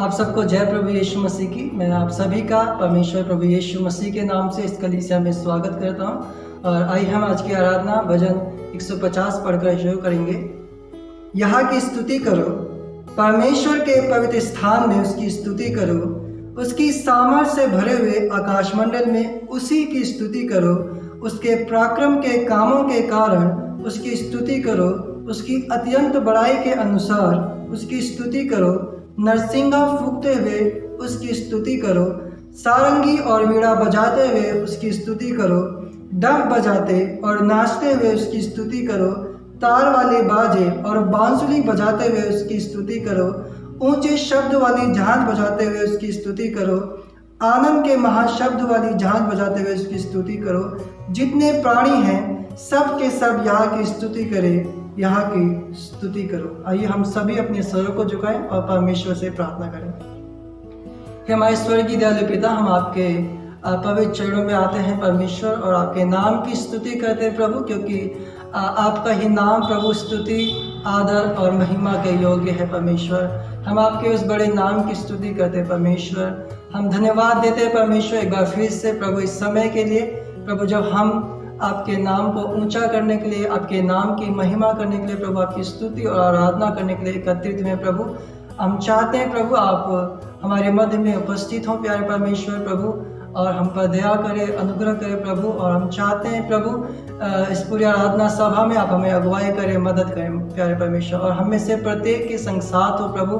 आप सबको जय प्रभु यीशु मसीह की। मैं आप सभी का परमेश्वर प्रभु यीशु मसीह के नाम से इस कलीसिया में स्वागत करता हूँ। और आइए हम आज की आराधना भजन 150 पढ़कर शुरू करेंगे। यहाँ की स्तुति करो, परमेश्वर के पवित्र स्थान में उसकी स्तुति करो, उसकी सामर्थ्य से भरे हुए आकाशमंडल में उसी की स्तुति करो, उसके पराक्रम के कामों के कारण उसकी स्तुति करो, उसकी अत्यंत बड़ाई के अनुसार उसकी स्तुति करो, नरसिंगा फूंकते हुए उसकी स्तुति करो, सारंगी और वीणा बजाते हुए उसकी स्तुति करो, डफ बजाते और नाचते हुए उसकी स्तुति करो, तार वाले बाजे और बांसुरी बजाते हुए उसकी स्तुति करो, ऊंचे शब्द वाली झांझ बजाते हुए उसकी स्तुति करो, आनंद के महाशब्द वाली झांझ बजाते हुए उसकी स्तुति करो। जितने प्राणी हैं सब के सब यहाँ की स्तुति करें, यहाँ की स्तुति करो। आइए हम सभी अपने स्वरों को झुकाएं और परमेश्वर से प्रार्थना करें। हे हमारे स्वर्गीय दयालु पिता, हम आपके पवित्र चरणों में आते हैं परमेश्वर, और आपके नाम की स्तुति करते हैं प्रभु, क्योंकि आपका ही नाम प्रभु स्तुति, आदर और महिमा के योग्य है परमेश्वर। हम आपके उस बड़े नाम की स्तुति करते हैं परमेश्वर। हम धन्यवाद देते हैं परमेश्वर एक बार फिर से प्रभु इस समय के लिए प्रभु, जब हम आपके नाम को ऊंचा करने के लिए, आपके नाम की महिमा करने के लिए प्रभु, आपकी स्तुति और आराधना करने के लिए एकत्रित हुए प्रभु। हम चाहते हैं प्रभु आप हमारे मध्य में उपस्थित हों प्यारे परमेश्वर प्रभु, और हम पर दया करें, अनुग्रह करें प्रभु। और हम चाहते हैं प्रभु इस पूरी आराधना सभा में आप हमें अगुवाई करें, मदद करें प्यारे परमेश्वर, और हम में से प्रत्येक के संग साथ हो प्रभु।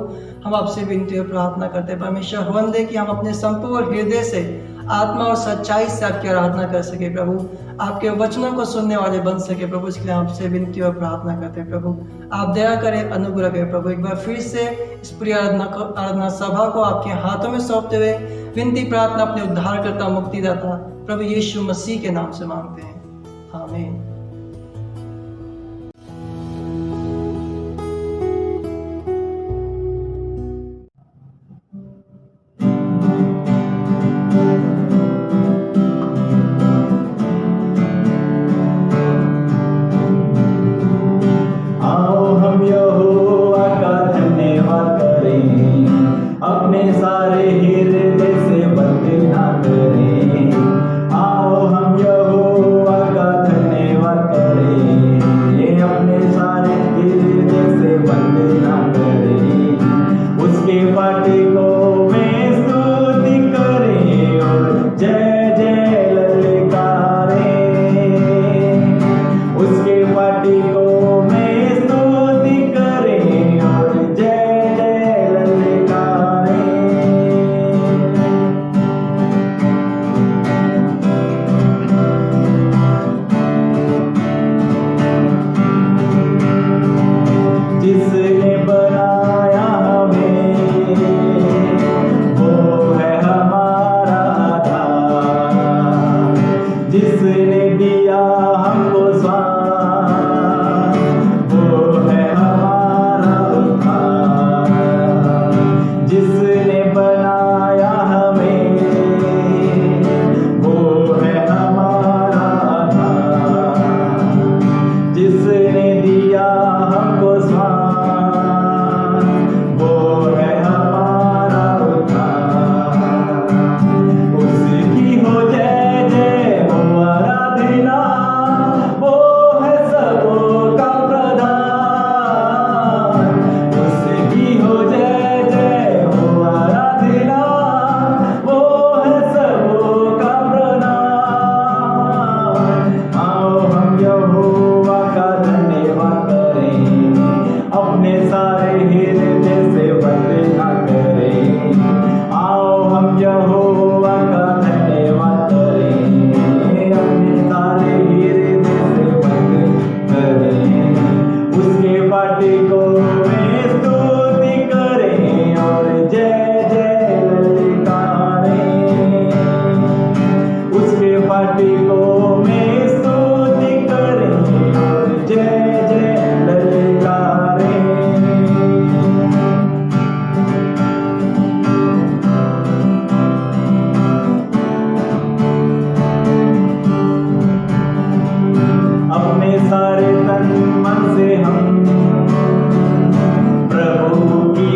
हम आपसे विनती और प्रार्थना करते हैं परमेश्वर, होने दे कि हम अपने संपूर्ण हृदय से, आत्मा और सच्चाई से आपकी आराधना कर सके प्रभु, आपके वचनों को सुनने वाले बन सके प्रभु। इसके लिए आपसे विनती और प्रार्थना करते हैं प्रभु, आप दया करें, अनुग्रह करें प्रभु। एक बार फिर से इस पूरी आराधना सभा को आपके हाथों में सौंपते हुए विनती प्रार्थना अपने उद्धारकर्ता मुक्तिदाता प्रभु यीशु मसीह के नाम से मांगते हैं, आमीन।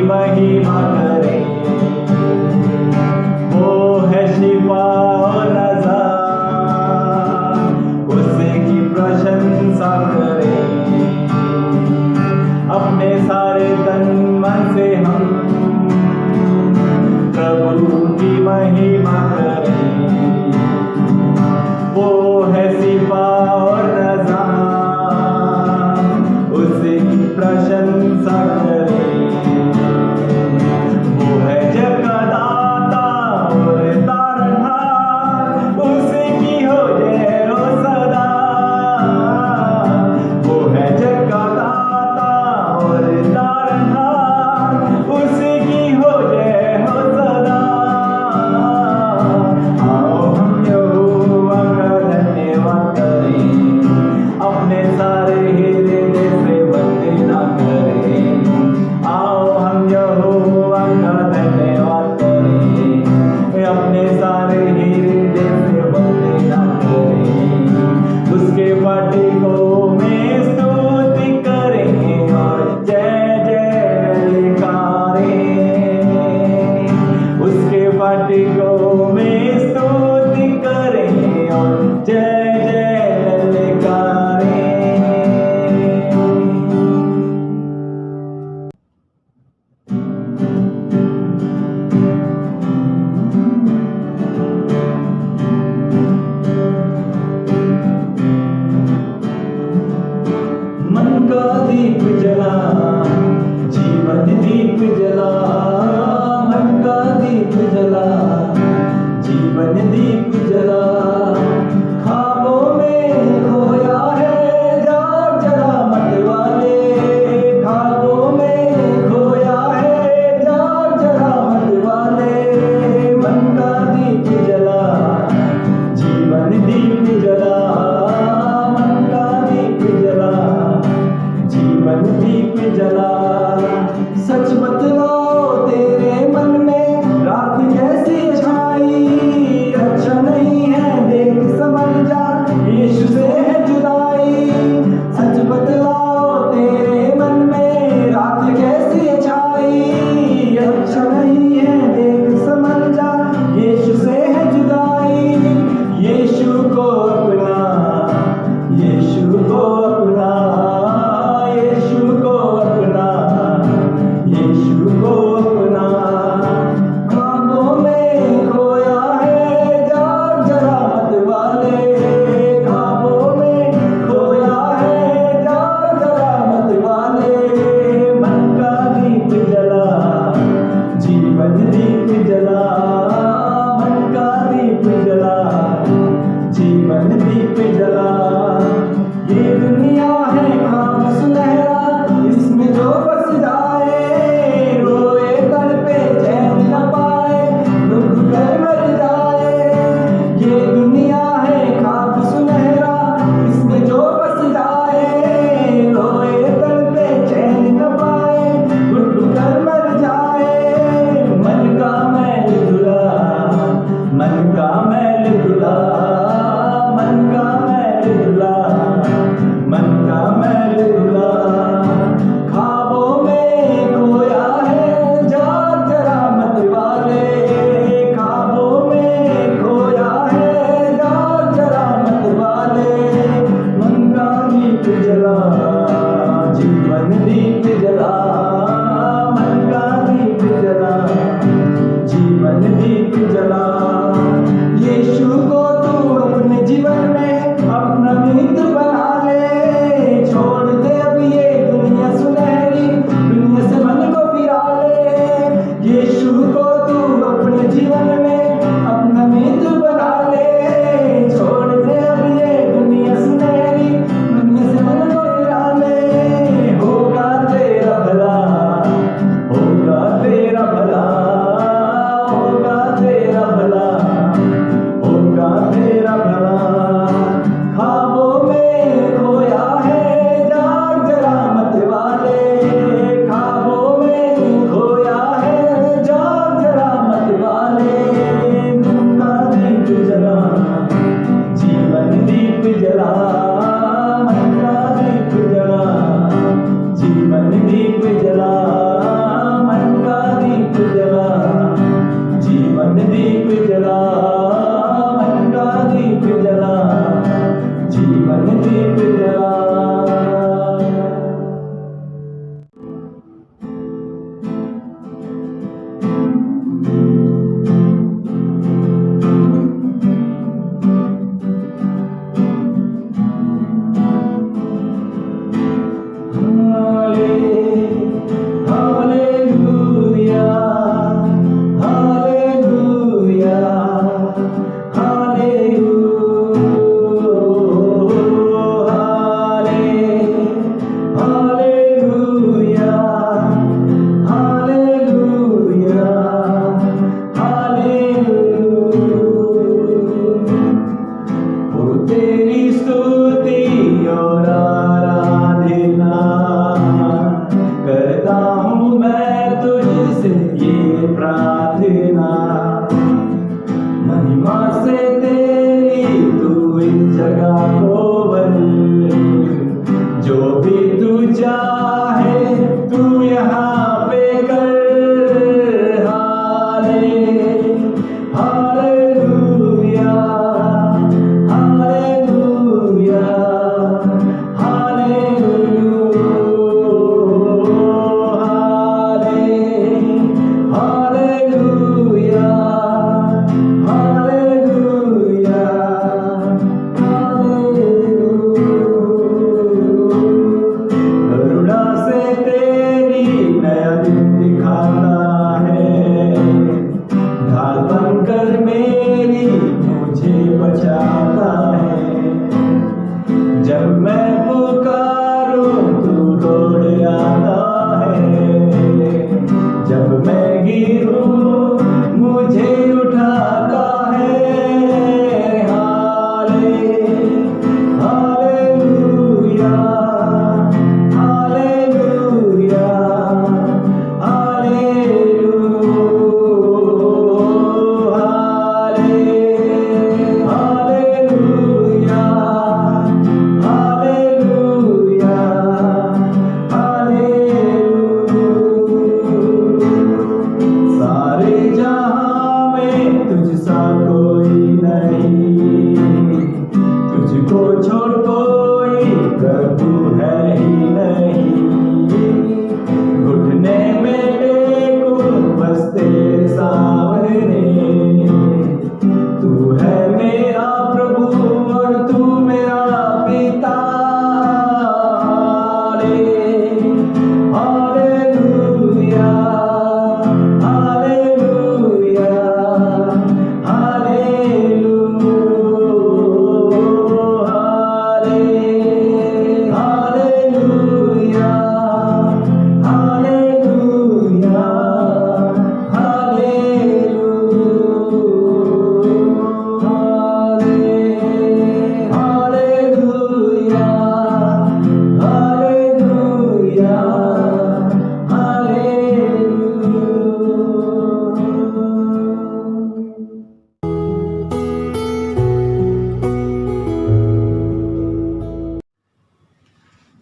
महिमा करें। मन का दीप जला, जीवन दीप जला, मन का दीप जला, जीवन दीप जला। ख्वाबों में खोया है जाग जरा मत वाले, ख्वाबों में खोया है जाग जरा मत वाले। मन का दीप जला, जीवन दीप जला, मन का दीप जला, जीवन दीप जला। सच बतलाओ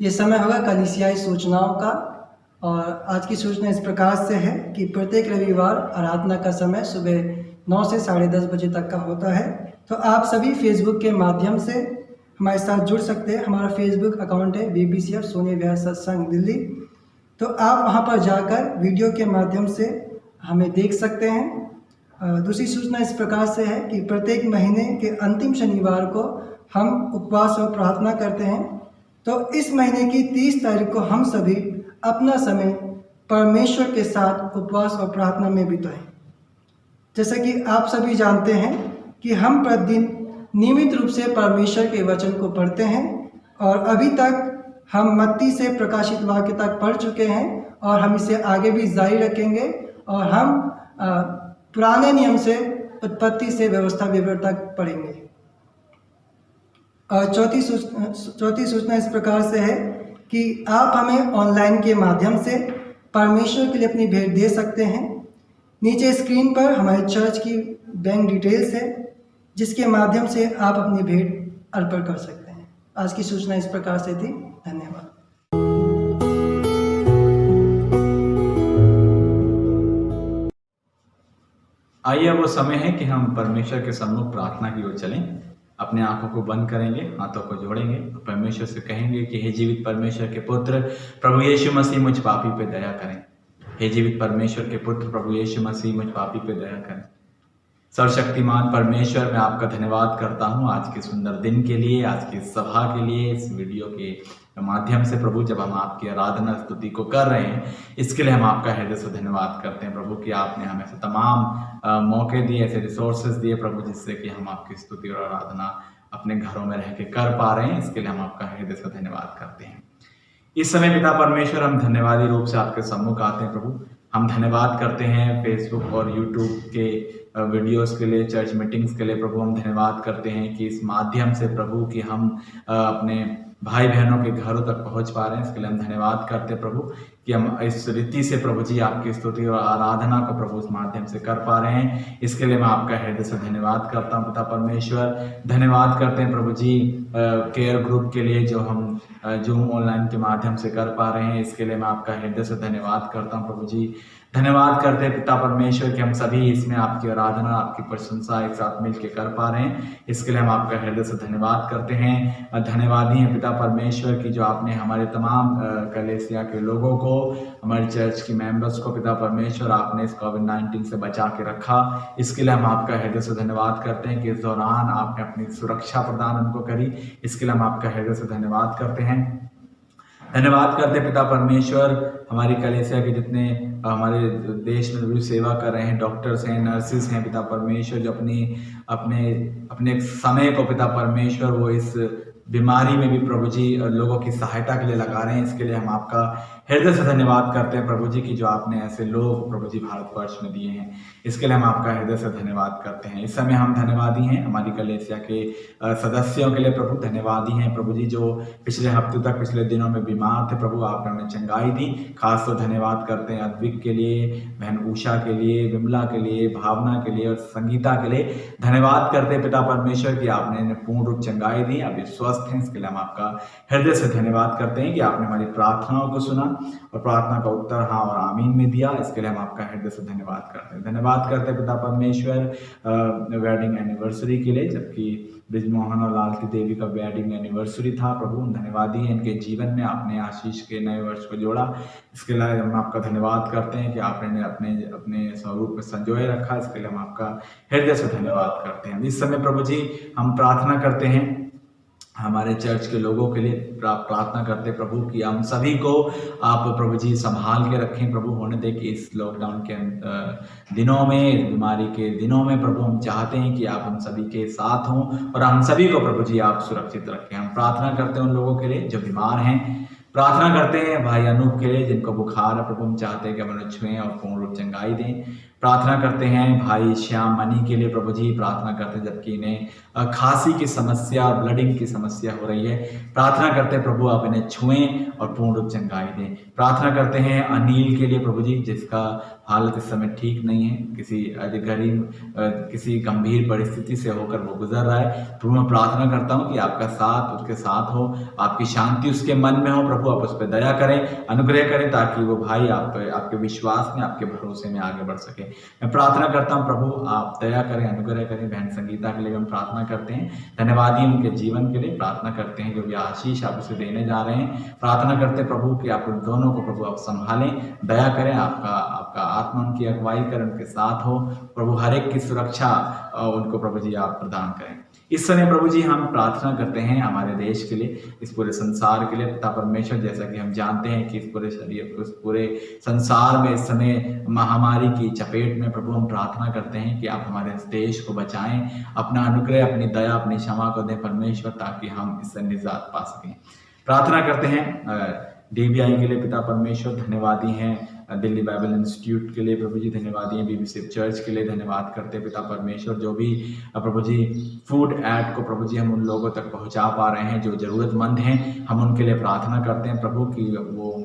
ये समय होगा कलीसियाई सूचनाओं का। और आज की सूचना इस प्रकार से है कि प्रत्येक रविवार आराधना का समय सुबह 9 से 10:30 बजे तक का होता है। तो आप सभी फेसबुक के माध्यम से हमारे साथ जुड़ सकते हैं। हमारा फेसबुक अकाउंट है BBCF सोनी विहार सत्संग दिल्ली। तो आप वहां पर जाकर वीडियो के माध्यम से हमें देख सकते हैं। दूसरी सूचना इस प्रकार से है कि प्रत्येक महीने के अंतिम शनिवार को हम उपवास और प्रार्थना करते हैं। तो इस महीने की 30 तारीख को हम सभी अपना समय परमेश्वर के साथ उपवास और प्रार्थना में बिताएं। जैसा कि आप सभी जानते हैं कि हम प्रतिदिन नियमित रूप से परमेश्वर के वचन को पढ़ते हैं और अभी तक हम मत्ती से प्रकाशित वाक्य तक पढ़ चुके हैं और हम इसे आगे भी जारी रखेंगे। और हम पुराने नियम से उत्पत्ति से व्यवस्था विवरण तक पढ़ेंगे। और चौथी सूचना इस प्रकार से है कि आप हमें ऑनलाइन के माध्यम से परमेश्वर के लिए अपनी भेंट दे सकते हैं। नीचे स्क्रीन पर हमारे चर्च की बैंक डिटेल्स है जिसके माध्यम से आप अपनी भेंट अर्पण कर सकते हैं। आज की सूचना इस प्रकार से थी। धन्यवाद। आइए अब वो समय है कि हम परमेश्वर के सम्मुख प्रार्थना की ओर चलें। अपने आंखों को बंद करेंगे, हाथों को जोड़ेंगे, परमेश्वर से कहेंगे कि हे जीवित परमेश्वर के पुत्र प्रभु यीशु मसीह मुझ पापी पे दया करें। हे जीवित परमेश्वर के पुत्र प्रभु यीशु मसीह मुझ पापी पे दया करें। सर्वशक्तिमान परमेश्वर, मैं आपका धन्यवाद करता हूँ आज के सुंदर दिन के लिए, आज की सभा के लिए, इस वीडियो के माध्यम से प्रभु जब हम आपकी आराधना स्तुति को कर रहे हैं, इसके लिए हम आपका हृदय से धन्यवाद करते हैं प्रभु कि आपने हमें ऐसे तमाम मौके दिए, ऐसे रिसोर्सेज दिए प्रभु जिससे कि हम आपकी स्तुति और आराधना अपने घरों में रह के कर पा रहे हैं। इसके लिए हम आपका हृदय से धन्यवाद करते हैं। इस समय पिता परमेश्वर, हम धन्यवादी रूप से आपके सम्मुख आते हैं प्रभु। हम धन्यवाद करते हैं फेसबुक और यूट्यूब के वीडियोस के लिए, चर्च मीटिंग्स के लिए प्रभु। हम धन्यवाद करते हैं कि इस माध्यम से प्रभु कि हम अपने भाई बहनों के घरों तक पहुंच पा रहे हैं। इसके लिए हम धन्यवाद करते हैं प्रभु कि हम इस रीति से प्रभु जी आपकी स्तुति और आराधना को प्रभु इस माध्यम से कर पा रहे हैं। इसके लिए मैं आपका हृदय से धन्यवाद करता हूं पिता परमेश्वर। धन्यवाद करते हैं प्रभु जी केयर ग्रुप के लिए जो हम जूम ऑनलाइन के माध्यम से कर पा रहे हैं। इसके लिए मैं आपका हृदय से धन्यवाद करता हूं प्रभु जी। धन्यवाद करते हैं पिता परमेश्वर कि हम सभी इसमें आपकी आराधना, आपकी प्रशंसा एक साथ मिलकर कर पा रहे हैं। इसके लिए हम आपका हृदय से धन्यवाद करते हैं। धन्यवादी हैं पिता परमेश्वर की जो आपने हमारे तमाम कलीसिया के लोगों को, हमारे चर्च की मेंबर्स को पिता परमेश्वर आपने इस कोविड-19 से बचा के रखा। इसके लिए हम आपका हृदय से धन्यवाद करते हैं कि इस दौरान आपने अपनी सुरक्षा प्रदान उनको करी। इसके लिए हम आपका हृदय से धन्यवाद करते हैं। धन्यवाद करते पिता परमेश्वर हमारी कलीसिया के जितने हमारे देश में भी सेवा कर रहे हैं, डॉक्टर्स हैं, नर्सिस हैं पिता परमेश्वर, जो अपने समय को पिता परमेश्वर वो इस बीमारी में भी प्रभु जी लोगों की सहायता के लिए लगा रहे हैं। इसके लिए हम आपका हृदय से धन्यवाद करते हैं प्रभु जी की जो आपने ऐसे लोग प्रभु जी भारतवर्ष में दिए हैं। इसके लिए हम आपका हृदय से धन्यवाद करते हैं। इस समय हम धन्यवादी हैं हमारी कलीसिया के सदस्यों के लिए प्रभु। धन्यवादी हैं प्रभु जी जो पिछले हफ्ते तक, पिछले दिनों में बीमार थे प्रभु, आपने उन्हें चंगाई दी। खास तो धन्यवाद करते हैं अद्विक के लिए, बहन उषा के लिए, विमला के लिए, भावना के लिए और संगीता के लिए। धन्यवाद करते हैं पिता परमेश्वर की आपने इन्हें पूर्ण रूप चंगाई दी, अभी स्वस्थ हैं। इसके लिए हम आपका हृदय से धन्यवाद करते हैं कि आपने हमारी प्रार्थनाओं को सुना और प्रार्थना का उत्तर हाँ और आमीन में दिया। इसके लिए हम आपका हृदय से धन्यवाद करते हैं। धन्यवाद करते हैं पिता परमेश्वर वेडिंग एनिवर्सरी के लिए, जबकि ब्रिजमोहन और लालती देवी का वेडिंग एनिवर्सरी था प्रभु। धन्यवादी है इनके जीवन में आपने आशीष के नए वर्ष को जोड़ा। इसके लिए हम आपका धन्यवाद करते हैं कि आपने अपने स्वरूप में संजोए रखा। इसके लिए हम आपका हृदय से धन्यवाद करते हैं। इस समय प्रभु जी हम प्रार्थना करते हैं हमारे चर्च के लोगों के लिए, प्रार्थना करते प्रभु कि हम सभी को आप प्रभु जी संभाल के रखें प्रभु। होने दे कि इस लॉकडाउन के दिनों में, इस बीमारी के दिनों में प्रभु हम चाहते हैं कि आप हम सभी के साथ हों और हम सभी को प्रभु जी आप सुरक्षित रखें। हम प्रार्थना करते हैं उन लोगों के लिए जो बीमार हैं। प्रार्थना करते हैं भाई अनूप के लिए जिनको बुखार है प्रभु। हम चाहते हैं कि हम उन्हें छुएं और पूर्ण रूप चंगाई दें। प्रार्थना करते हैं भाई श्याम मनी के लिए प्रभु जी, प्रार्थना करते हैं जबकि इन्हें खांसी की समस्या, ब्लडिंग की समस्या हो रही है। प्रार्थना करते हैं प्रभु आप इन्हें छुएं और पूर्ण रूप चंगाई दें। प्रार्थना करते हैं अनिल के लिए प्रभु जी, जिसका हालत इस समय ठीक नहीं है, किसी गंभीर परिस्थिति से होकर वो गुजर रहा है। प्रभु मैं प्रार्थना करता हूँ कि आपका साथ उसके साथ हो, आपकी शांति उसके मन में हो। प्रभु आप उस पर दया करें, अनुग्रह करें, ताकि वो भाई आपके विश्वास में, आपके भरोसे में आगे बढ़ सके। मैं प्रार्थना करता हूँ प्रभु आप दया करें, अनुग्रह करें। बहन संगीता के लिए हम प्रार्थना करते हैं, धन्यवादी उनके जीवन के लिए प्रार्थना करते हैं, जो भी आशीष आप उसे देने जा रहे हैं। प्रार्थना करते हैं प्रभु कि आप उन दोनों को प्रभु आप संभालें, दया करें, आपका आत्मा उनकी अगुवाई करें, उनके साथ हो प्रभु। हर एक की सुरक्षा उनको प्रभु जी आप प्रदान करें। इस समय प्रभु जी हम प्रार्थना करते हैं हमारे देश के लिए, इस पूरे संसार के लिए। पिता परमेश्वर, जैसा कि हम जानते हैं कि इस पूरे संसार में इस समय महामारी की चपेट में प्रभु हम प्रार्थना करते हैं कि आप हमारे देश को बचाएं, अपना अनुग्रह, अपनी दया, अपनी क्षमा को दें परमेश्वर, ताकि हम इससे निजात पा सकें। प्रार्थना करते हैं DBI के लिए पिता परमेश्वर, धन्यवादी हैं दिल्ली बाइबल इंस्टीट्यूट के लिए प्रभु जी, धन्यवादी हैं BBC चर्च के लिए, धन्यवाद करते हैं पिता परमेश्वर, जो भी प्रभु जी फूड ऐड को प्रभु जी हम उन लोगों तक पहुंचा पा रहे हैं जो जरूरतमंद हैं। हम उनके लिए प्रार्थना करते हैं प्रभु कि वो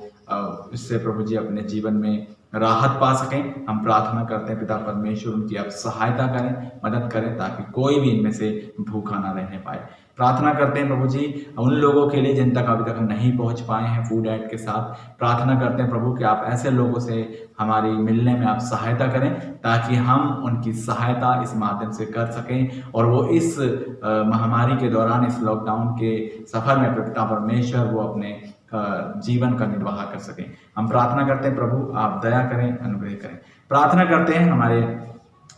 इससे प्रभु जी अपने जीवन में राहत पा सकें। हम प्रार्थना करते हैं पिता परमेश्वर उनकी आप सहायता करें, मदद करें, ताकि कोई भी इनमें से भूखा ना रहने पाए। प्रार्थना करते हैं प्रभु जी उन लोगों के लिए जिन तक अभी तक हम नहीं पहुंच पाए हैं फूड ऐड के साथ। प्रार्थना करते हैं प्रभु कि आप ऐसे लोगों से हमारी मिलने में आप सहायता करें, ताकि हम उनकी सहायता इस माध्यम से कर सकें और वो इस महामारी के दौरान, इस लॉकडाउन के सफर में पिता परमेश्वर वो अपने जीवन का निर्वाह कर सकें। हम प्रार्थना करते हैं प्रभु आप दया करें, अनुग्रह करें। प्रार्थना करते हैं हमारे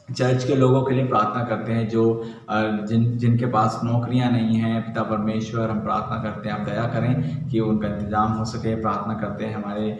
चर्च के लोगों के लिए, प्रार्थना करते हैं जो जिनके पास नौकरियां नहीं हैं पिता परमेश्वर, हम प्रार्थना करते हैं आप दया करें कि उनका इंतजाम हो सके। प्रार्थना करते हैं हमारे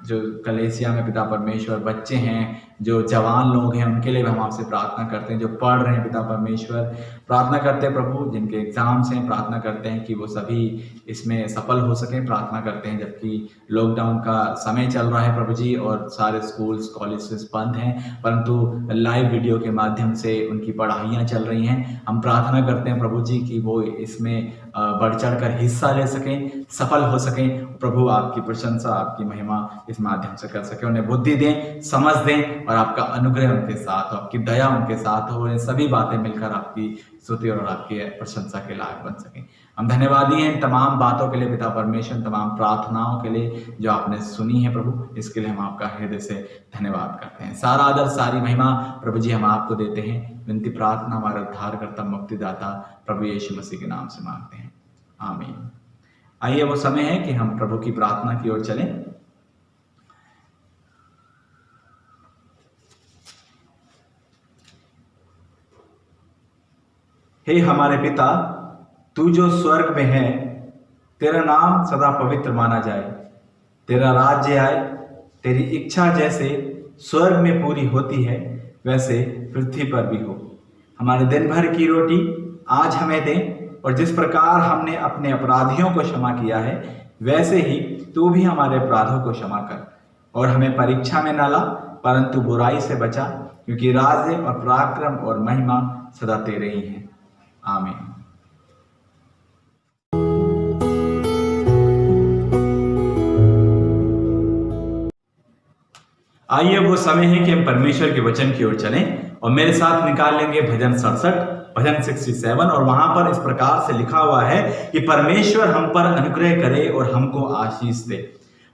जो कलेसिया में पिता परमेश्वर बच्चे हैं, जो जवान लोग हैं, उनके लिए भी हम आपसे प्रार्थना करते हैं, जो पढ़ रहे हैं पिता परमेश्वर। प्रार्थना करते हैं प्रभु जिनके एग्जाम्स हैं, प्रार्थना करते हैं कि वो सभी इसमें सफल हो सकें। प्रार्थना करते हैं जबकि लॉकडाउन का समय चल रहा है प्रभु जी और सारे स्कूल्स कॉलेजेस बंद हैं, परंतु लाइव वीडियो के माध्यम से उनकी पढ़ाइयाँ चल रही हैं। हम प्रार्थना करते हैं प्रभु जी कि वो इसमें बढ़ चढ़ कर हिस्सा ले सकें, सफल हो सकें। प्रभु आपकी प्रशंसा, आपकी महिमा इस माध्यम से कर सके। उन्हें बुद्धि दें, समझ दें और आपका अनुग्रह उनके साथ हो, आपकी दया उनके साथ हो। ये सभी बातें मिलकर आपकी स्तुति और आपकी प्रशंसा के लायक बन सकें। हम धन्यवादी हैं तमाम बातों के लिए पिता परमेश्वर, तमाम प्रार्थनाओं के लिए जो आपने सुनी है प्रभु, इसके लिए हम आपका हृदय से धन्यवाद करते हैं। सारा आदर, सारी महिमा प्रभु जी हम आपको देते हैं। विनती प्रार्थना हमारा उद्धारकर्ता मुक्तिदाता प्रभु यीशु मसीह के नाम से मांगते हैं, आमीन। आइए वो समय है कि हम प्रभु की प्रार्थना की ओर चलें। हे हमारे पिता, तू जो स्वर्ग में है, तेरा नाम सदा पवित्र माना जाए। तेरा राज्य आए, तेरी इच्छा जैसे स्वर्ग में पूरी होती है वैसे पृथ्वी पर भी हो। हमारे दिन भर की रोटी आज हमें दें, और जिस प्रकार हमने अपने अपराधियों को क्षमा किया है वैसे ही तू भी हमारे अपराधों को क्षमा कर, और हमें परीक्षा में न ला परंतु बुराई से बचा, क्योंकि राज्य और पराक्रम और महिमा सदा तेरे ही हैं, आमीन। आइए वो समय है कि हम परमेश्वर के वचन की ओर चलें और मेरे साथ निकाल लेंगे भजन 67, भजन 67। और वहां पर इस प्रकार से लिखा हुआ है कि परमेश्वर हम पर अनुग्रह करे और हमको आशीष दे,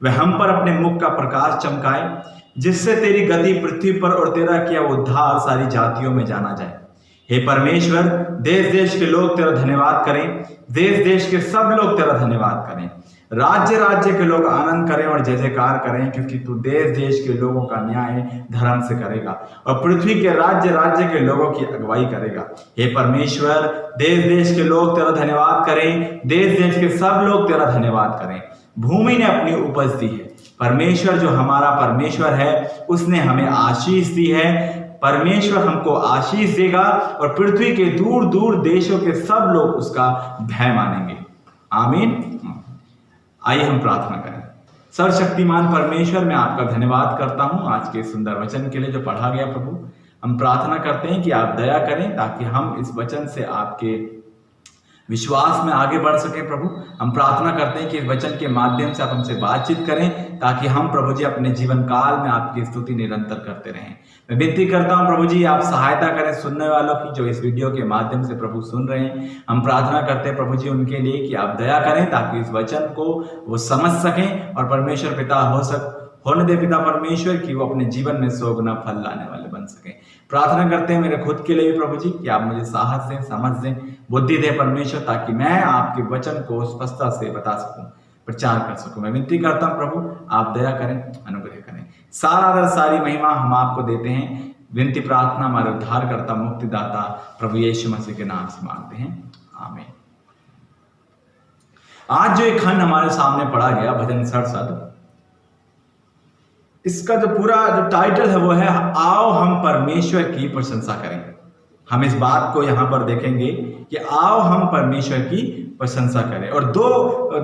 वह हम पर अपने मुख का प्रकाश चमकाए, जिससे तेरी गति पृथ्वी पर और तेरा किया उद्धार सारी जातियों में जाना जाए। हे परमेश्वर, देश देश के लोग तेरा धन्यवाद करें, देश देश के सब लोग तेरा धन्यवाद करें। राज्य राज्य के लोग आनंद करें और जय जयकार करें, क्योंकि तू देश देश के लोगों का न्याय धर्म से करेगा और पृथ्वी के राज्य राज्य के लोगों की अगुवाई करेगा। हे परमेश्वर, देश देश के लोग तेरा धन्यवाद करें, देश देश के सब लोग तेरा धन्यवाद करें। भूमि ने अपनी उपज दी है, परमेश्वर जो हमारा परमेश्वर है उसने हमें आशीष दी है। परमेश्वर हमको आशीष देगा और पृथ्वी के दूर दूर देशों के सब लोग उसका भय मानेंगे, आमीन। आइए हम प्रार्थना करें। सर्वशक्तिमान परमेश्वर, मैं आपका धन्यवाद करता हूँ आज के सुंदर वचन के लिए जो पढ़ा गया। प्रभु, हम प्रार्थना करते हैं कि आप दया करें ताकि हम इस वचन से आपके विश्वास में आगे बढ़ सके। प्रभु, हम प्रार्थना करते हैं कि इस वचन के माध्यम से आप हमसे बातचीत करें ताकि हम प्रभु जी अपने जीवन काल में आपकी स्तुति निरंतर करते रहें। मैं विनती करता हूं प्रभु जी, आप सहायता करें सुनने वालों की जो इस वीडियो के माध्यम से प्रभु सुन रहे हैं। हम प्रार्थना करते हैं प्रभु जी उनके लिए कि आप दया करें ताकि इस वचन को वो समझ सकें और परमेश्वर पिता होने दे पिता परमेश्वर की वो अपने जीवन में 100 गुना फल लाने वाले बन सके। प्रार्थना करते हैं मेरे खुद के लिए भी प्रभु जी कि आप मुझे साहस दें, समझ दें, बुद्धि दें परमेश्वर, ताकि मैं आपके वचन को स्पष्टता से बता सकूं, प्रचार कर सकूं। मैं विनती करता हूं प्रभु, आप दया करें, अनुग्रह करें। सारा आदर सारी महिमा हम आपको देते हैं। विनती प्रार्थना हमारे उद्धारकर्ता मुक्तिदाता प्रभु यीशु मसीह के नाम से मांगते हैं, आमीन। आज जो एक खंड हमारे सामने पढ़ा गया भजन 67, इसका जो पूरा जो टाइटल है वो है आओ हम परमेश्वर की प्रशंसा करें। हम इस बात को यहां पर देखेंगे कि आओ हम परमेश्वर की प्रशंसा करें, और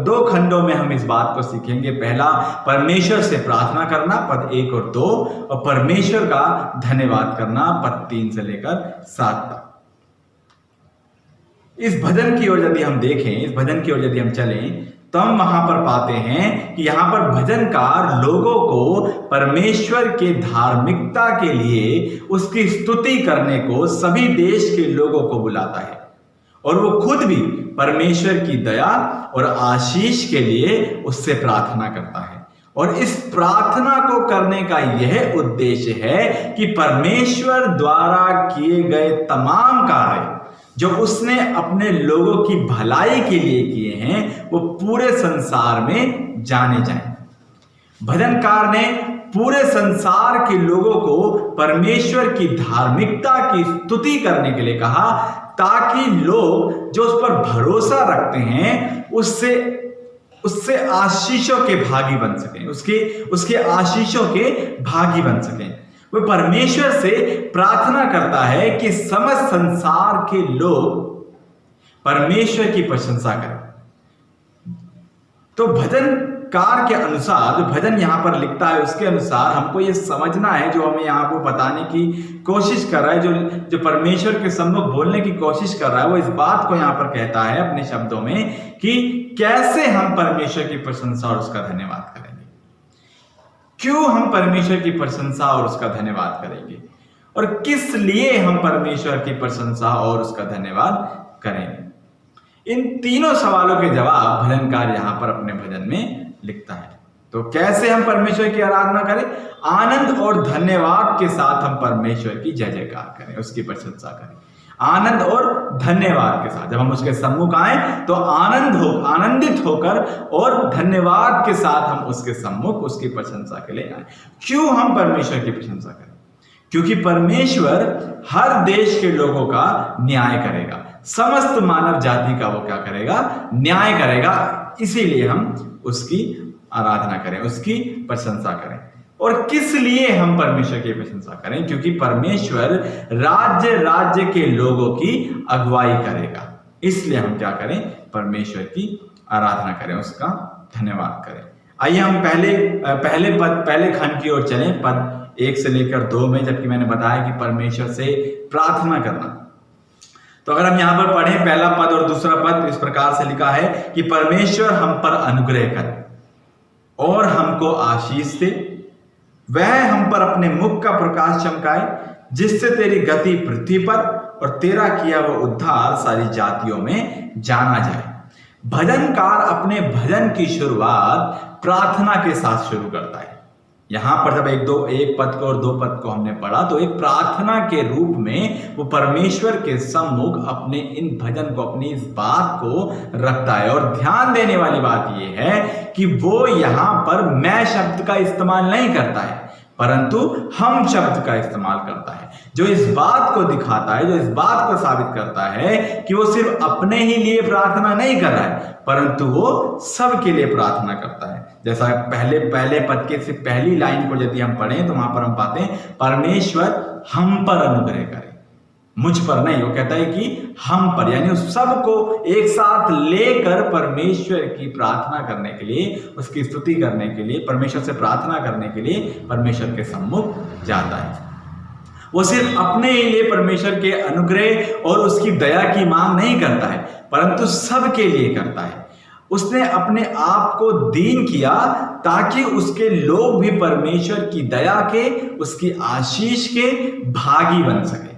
दो खंडों में हम इस बात को सीखेंगे। पहला परमेश्वर से प्रार्थना करना पद 1 और 2, और परमेश्वर का धन्यवाद करना पद 3 से लेकर 7 तक। इस भजन की ओर यदि हम देखें, इस भजन की ओर यदि हम चलें, तो हम वहां पर पाते हैं कि यहां पर भजनकार लोगों को परमेश्वर के धार्मिकता के लिए उसकी स्तुति करने को सभी देश के लोगों को बुलाता है, और वो खुद भी परमेश्वर की दया और आशीष के लिए उससे प्रार्थना करता है। और इस प्रार्थना को करने का यह उद्देश्य है कि परमेश्वर द्वारा किए गए तमाम कार्य जो उसने अपने लोगों की भलाई के लिए किए हैं वो पूरे संसार में जाने जाएं। भजनकार ने पूरे संसार के लोगों को परमेश्वर की धार्मिकता की स्तुति करने के लिए कहा, ताकि लोग जो उस पर भरोसा रखते हैं उससे आशीषों के भागी बन सकें, उसके आशीषों के भागी बन सकें। वो परमेश्वर से प्रार्थना करता है कि समस्त संसार के लोग परमेश्वर की प्रशंसा करें। तो भजनकार के अनुसार, जो भजन यहां पर लिखता है उसके अनुसार हमको ये समझना है, जो हमें यहां पर बताने की कोशिश कर रहा है, जो परमेश्वर के सम्मुख बोलने की कोशिश कर रहा है, वो इस बात को यहां पर कहता है अपने शब्दों में कि कैसे हम परमेश्वर की प्रशंसा और उसका धन्यवाद करेंगे, क्यों हम परमेश्वर की प्रशंसा और उसका धन्यवाद करेंगे, और किस लिए हम परमेश्वर की प्रशंसा और उसका धन्यवाद करेंगे। इन तीनों सवालों के जवाब भजनकार यहां पर अपने भजन में लिखता है। तो कैसे हम परमेश्वर की आराधना करें? आनंद और धन्यवाद के साथ हम परमेश्वर की जय जयकार करें, उसकी प्रशंसा करें। आनंद और धन्यवाद के साथ जब हम उसके सम्मुख आए तो आनंदित होकर और धन्यवाद के साथ हम उसके सम्मुख उसकी प्रशंसा के लिए आए। क्यों हम परमेश्वर की प्रशंसा करें? क्योंकि परमेश्वर हर देश के लोगों का न्याय करेगा, समस्त मानव जाति का वो क्या करेगा? न्याय करेगा। इसीलिए हम उसकी आराधना करें, उसकी प्रशंसा करें। और किस लिए हम परमेश्वर की प्रशंसा करें? क्योंकि परमेश्वर राज्य के लोगों की अगुवाई करेगा, इसलिए हम क्या करें? परमेश्वर की आराधना करें, उसका धन्यवाद करें। आइए हम पहले खंड की ओर चलें, पद 1 से लेकर 2 में, जबकि मैंने बताया कि परमेश्वर से प्रार्थना करना। तो अगर हम यहां पर पढ़ें, पहला पद और दूसरा पद इस प्रकार से लिखा है कि परमेश्वर हम पर अनुग्रह करे और हमको आशीष दे, वह हम पर अपने मुख का प्रकाश चमकाए, जिससे तेरी गति पृथ्वी पर और तेरा किया हुआ उद्धार सारी जातियों में जाना जाए। भजनकार अपने भजन की शुरुआत प्रार्थना के साथ शुरू करता है। यहां पर जब एक पद को और 2 पद को हमने पढ़ा तो एक प्रार्थना के रूप में वो परमेश्वर के सम्मुख अपने इन भजन को, अपनी इस बात को रखता है। और ध्यान देने वाली बात यह है कि वो यहां पर मैं शब्द का इस्तेमाल नहीं करता है, परंतु हम शब्द का इस्तेमाल करता है, जो इस बात को दिखाता है, जो इस बात को साबित करता है कि वो सिर्फ अपने ही लिए प्रार्थना नहीं कर रहा है, परंतु वो सबके लिए प्रार्थना करता है। जैसा पहले पद के से पहली लाइन को यदि हम पढ़ें तो वहां पर हम पाते हैं परमेश्वर हम पर अनुग्रह करे। मुझ पर नहीं, वो कहता है कि हम पर, यानी उस सबको एक साथ लेकर परमेश्वर की प्रार्थना करने के लिए, उसकी स्तुति करने के लिए, परमेश्वर से प्रार्थना करने के लिए परमेश्वर के सम्मुख जाता है। वो सिर्फ अपने ही लिए परमेश्वर के अनुग्रह और उसकी दया की मांग नहीं करता है, परंतु सबके लिए करता है। उसने अपने आप को दीन किया ताकि उसके लोग भी परमेश्वर की दया के, उसकी आशीष के भागी बन सके।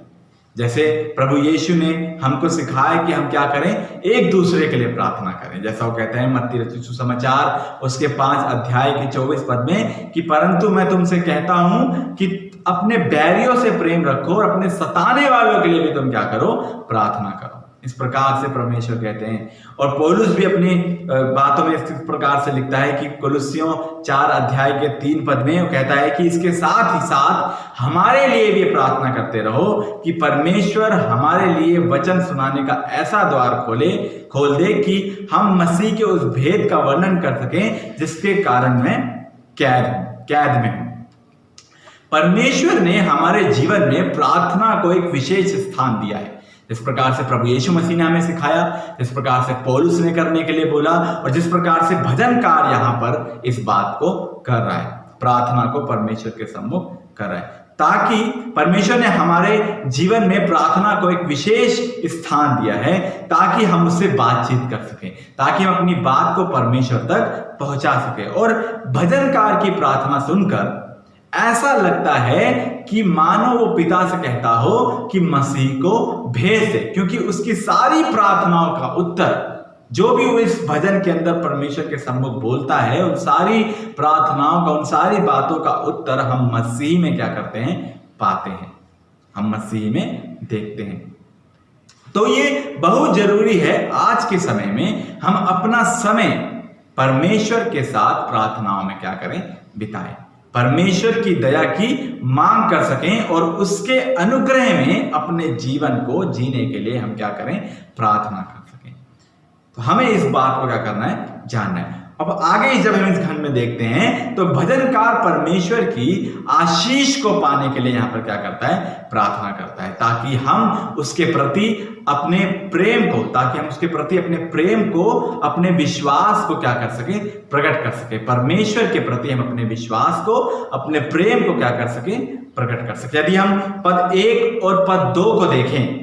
जैसे प्रभु यीशु ने हमको सिखाया कि हम क्या करें, एक दूसरे के लिए प्रार्थना करें। जैसा वो कहते हैं मत्ती रचित सुसमाचार उसके 5 अध्याय के 24 पद में कि परंतु मैं तुमसे कहता हूं कि अपने बैरियों से प्रेम रखो और अपने सताने वालों के लिए भी तुम क्या करो, प्रार्थना करो। इस प्रकार से परमेश्वर कहते हैं। और पौलुस भी अपनी बातों में इस प्रकार से लिखता है कि कुलुस्सियों 4 अध्याय के 3 पद में वो कहता है कि इसके साथ ही साथ हमारे लिए भी प्रार्थना करते रहो कि परमेश्वर हमारे लिए वचन सुनाने का ऐसा द्वार खोल दे कि हम मसीह के उस भेद का वर्णन कर सकें जिसके कारण मैं कैद में हूं। परमेश्वर ने हमारे जीवन में प्रार्थना को एक विशेष स्थान दिया है। जिस प्रकार से प्रभु यीशु मसीह ने हमें सिखाया, जिस प्रकार से पौलुस ने करने के लिए बोला और जिस प्रकार से भजनकार यहां पर इस बात को कर रहा है, प्रार्थना को परमेश्वर के सम्मुख कर रहा है, ताकि परमेश्वर ने हमारे जीवन में प्रार्थना को एक विशेष स्थान दिया है ताकि हम उससे बातचीत कर सकें, ताकि हम अपनी बात को परमेश्वर तक पहुंचा सके। और भजनकार की प्रार्थना सुनकर ऐसा लगता है कि मानो वो पिता से कहता हो कि मसीह को भेज दे, क्योंकि उसकी सारी प्रार्थनाओं का उत्तर, जो भी वो इस भजन के अंदर परमेश्वर के सम्मुख बोलता है, उन सारी प्रार्थनाओं का, उन सारी बातों का उत्तर हम मसीह में क्या करते हैं, पाते हैं, हम मसीह में देखते हैं। तो ये बहुत जरूरी है आज के समय में हम अपना समय परमेश्वर के साथ प्रार्थनाओं में क्या करें, बिताएं, परमेश्वर की दया की मांग कर सकें और उसके अनुग्रह में अपने जीवन को जीने के लिए हम क्या करें, प्रार्थना कर सकें। तो हमें इस बात को क्या करना है, जानना है। अब आगे जब हम इस खंड में देखते हैं तो भजनकार परमेश्वर की आशीष को पाने के लिए यहां पर क्या करता है, प्रार्थना करता है, ताकि हम उसके प्रति अपने प्रेम को, अपने विश्वास को क्या कर सके, प्रकट कर सके। परमेश्वर के प्रति हम अपने विश्वास को, अपने प्रेम को क्या कर सके, प्रकट कर सके। यदि हम पद 1 और पद 2 को देखें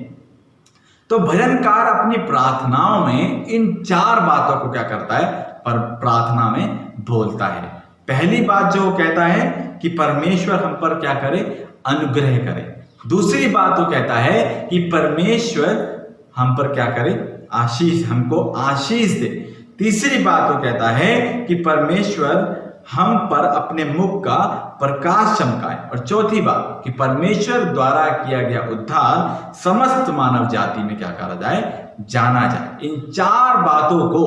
तो भजनकार अपनी प्रार्थनाओं में इन 4 बातों को क्या करता है, पर प्रार्थना में बोलता है। पहली बात जो कहता है कि परमेश्वर हम पर क्या करे, अनुग्रह करे। दूसरी बात वो कहता है कि परमेश्वर हम पर क्या करे, हमको आशीष दे। तीसरी बात वो कहता है कि परमेश्वर हम पर अपने मुख का प्रकाश चमकाए। और चौथी बात कि परमेश्वर द्वारा किया गया उद्धार समस्त मानव जाति में क्या करा जाए, जाना जाए। इन 4 बातों को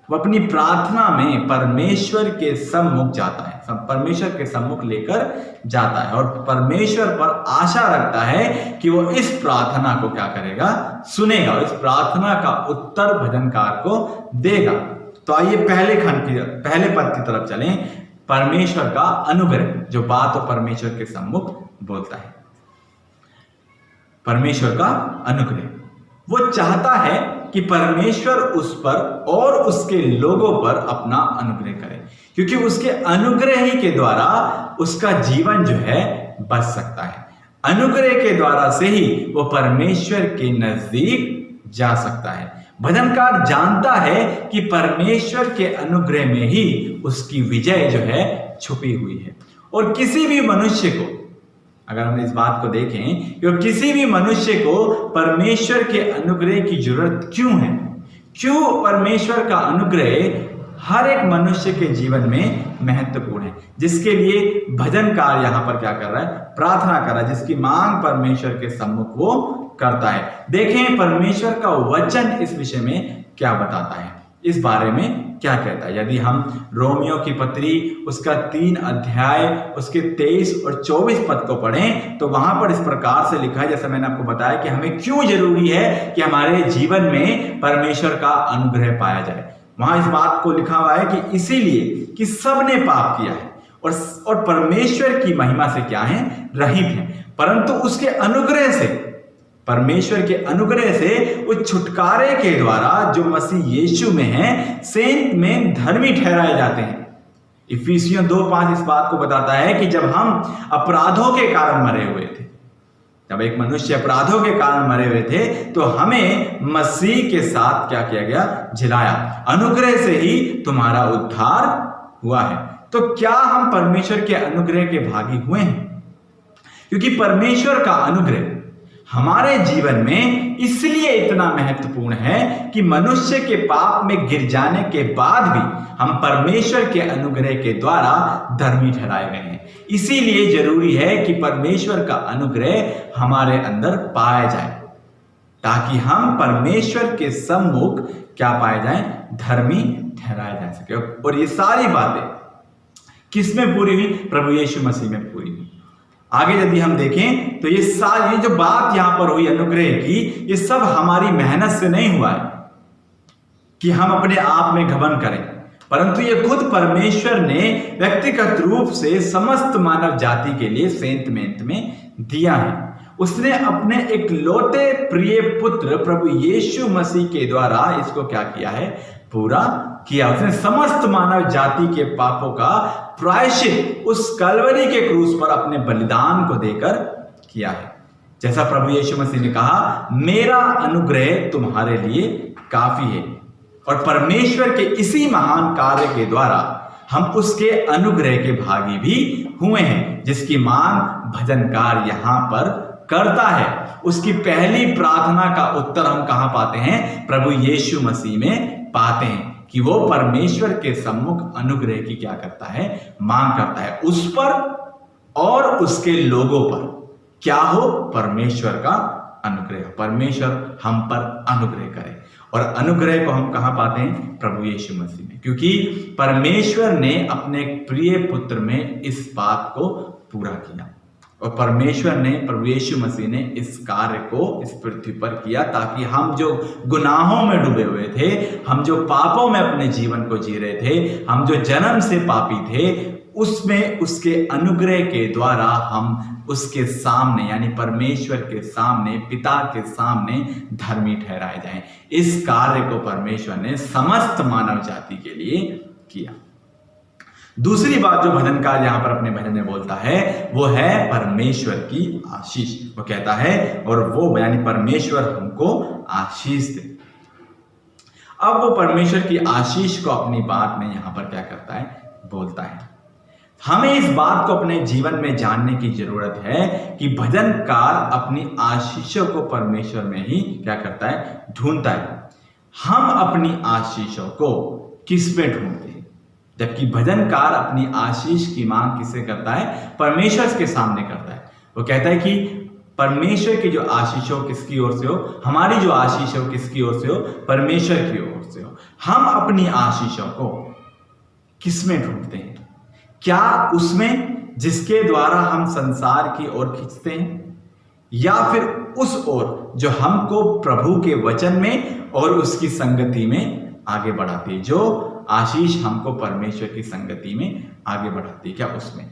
वो अपनी प्रार्थना में परमेश्वर के सम्मुख जाता है, परमेश्वर के सम्मुख लेकर जाता है और परमेश्वर पर आशा रखता है कि वो इस प्रार्थना को क्या करेगा, सुनेगा और इस प्रार्थना का उत्तर भजनकार को देगा। तो आइए पहले पद की तरफ चलें। परमेश्वर का अनुग्रह, जो बात वो परमेश्वर के सम्मुख बोलता है, परमेश्वर का अनुग्रह, वो चाहता है कि परमेश्वर उस पर और उसके लोगों पर अपना अनुग्रह करे, क्योंकि उसके अनुग्रह ही के द्वारा उसका जीवन जो है बच सकता है। अनुग्रह के द्वारा से ही वो परमेश्वर के नजदीक जा सकता है। भजनकार जानता है कि परमेश्वर के अनुग्रह में ही उसकी विजय जो है छुपी हुई है। और किसी भी मनुष्य को, अगर हम इस बात को देखें कि किसी भी मनुष्य को परमेश्वर के अनुग्रह की जरूरत क्यों है, क्यों परमेश्वर का अनुग्रह हर एक मनुष्य के जीवन में महत्वपूर्ण है, जिसके लिए भजनकार यहां पर क्या कर रहा है, प्रार्थना कर रहा है, जिसकी मांग परमेश्वर के सम्मुख वो करता है। देखें परमेश्वर का वचन इस विषय में क्या बताता है, इस बारे में क्या कहता है। यदि हम रोमियो की पत्री उसका 3 अध्याय उसके 23 और 24 पद को पढ़ें तो वहां पर इस प्रकार से लिखा है, जैसे मैंने आपको बताया कि हमें क्यों जरूरी है कि हमारे जीवन में परमेश्वर का अनुग्रह पाया जाए। वहां इस बात को लिखा हुआ है कि इसीलिए कि सबने पाप किया है और परमेश्वर की महिमा से क्या है, रहित है, परंतु उसके अनुग्रह से परमेश्वर के अनुग्रह से उस छुटकारे के द्वारा जो मसीह यीशु में है सेंत में धर्मी ठहराए जाते हैं। इफिसियों 2:5 इस बात को बताता है कि जब हम अपराधों के कारण मरे हुए थे, जब एक मनुष्य अपराधों के कारण मरे हुए थे, तो हमें मसीह के साथ क्या किया गया? जिलाया। अनुग्रह से ही तुम्हारा उद्धार हुआ है। तो क्या हम परमेश्वर के अनुग्रह के भागी हुए हैं? क्योंकि परमेश्वर का अनुग्रह हमारे जीवन में इसलिए इतना महत्वपूर्ण है कि मनुष्य के पाप में गिर जाने के बाद भी हम परमेश्वर के अनुग्रह के द्वारा धर्मी ठहराए गए हैं। इसीलिए जरूरी है कि परमेश्वर का अनुग्रह हमारे अंदर पाया जाए, ताकि हम परमेश्वर के सम्मुख क्या पाए जाएं? धर्मी ठहराए जा सके। और ये सारी बातें किसमें पूरी हुई? प्रभु यीशु मसीह में पूरी हुई। आगे यदि हम देखें तो ये जो बात यहां पर हुई अनुग्रह की, ये सब हमारी मेहनत से नहीं हुआ है कि हम अपने आप में घमंड करें, परंतु ये खुद परमेश्वर ने व्यक्तिगत रूप से समस्त मानव जाति के लिए सेंत मेंत में दिया है। उसने अपने एक लौते प्रिय पुत्र प्रभु यीशु मसीह के द्वारा इसको क्या किया है? पूरा किया। उसने समस्त मानव जाति के पापों का प्रायश्चित उस कलवरी के क्रूस पर अपने बलिदान को देकर किया है। जैसा प्रभु यीशु मसीह ने कहा, मेरा अनुग्रह तुम्हारे लिए काफी है। और परमेश्वर के इसी महान कार्य के द्वारा हम उसके अनुग्रह के भागी भी हुए हैं, जिसकी मांग भजनकार यहां पर करता है। उसकी पहली प्रार्थना का उत्तर हम कहां पाते हैं? प्रभु यीशु मसीह में पाते हैं कि वो परमेश्वर के सम्मुख अनुग्रह की क्या करता है? मांग करता है। उस पर और उसके लोगों पर क्या हो? परमेश्वर का अनुग्रह। परमेश्वर हम पर अनुग्रह करे। और अनुग्रह को हम कहां पाते हैं? प्रभु यीशु मसीह में, क्योंकि परमेश्वर ने अपने प्रिय पुत्र में इस बात को पूरा किया। और परमेश्वर ने, प्रभु यीशु मसीह ने इस कार्य को इस पृथ्वी पर किया, ताकि हम जो गुनाहों में डूबे हुए थे, हम जो पापों में अपने जीवन को जी रहे थे, हम जो जन्म से पापी थे, उसमें उसके अनुग्रह के द्वारा हम उसके सामने, यानी परमेश्वर के सामने, पिता के सामने धर्मी ठहराए जाएं। इस कार्य को परमेश्वर ने समस्त मानव जाति के लिए किया। दूसरी बात जो भजनकार यहां पर अपने भजन में बोलता है, वो है परमेश्वर की आशीष। वो कहता है, और वो यानी परमेश्वर हमको आशीष दे। अब वो परमेश्वर की आशीष को अपनी बात में यहां पर क्या करता है? बोलता है। हमें इस बात को अपने जीवन में जानने की जरूरत है कि भजनकार अपनी आशीषों को परमेश्वर में ही क्या करता है? ढूंढता है। हम अपनी आशीषों को किस में ढूंढते हैं? जबकि भजनकार अपनी आशीष की मांग किससे करता है? परमेश्वर के सामने करता है। वो कहता है कि परमेश्वर की जो आशीष हो किसकी ओर से हो? हमारी जो आशीष हो किसकी ओर से हो? परमेश्वर की ओर से हो। हम अपनी आशीषों को किसमें ढूंढते हैं? क्या उसमें जिसके द्वारा हम संसार की ओर खींचते हैं, या फिर उस ओर जो हमको प्रभु के वचन में और उसकी संगति में आगे बढ़ाती है? जो आशीष हमको परमेश्वर की संगति में आगे बढ़ाती है, क्या उसमें?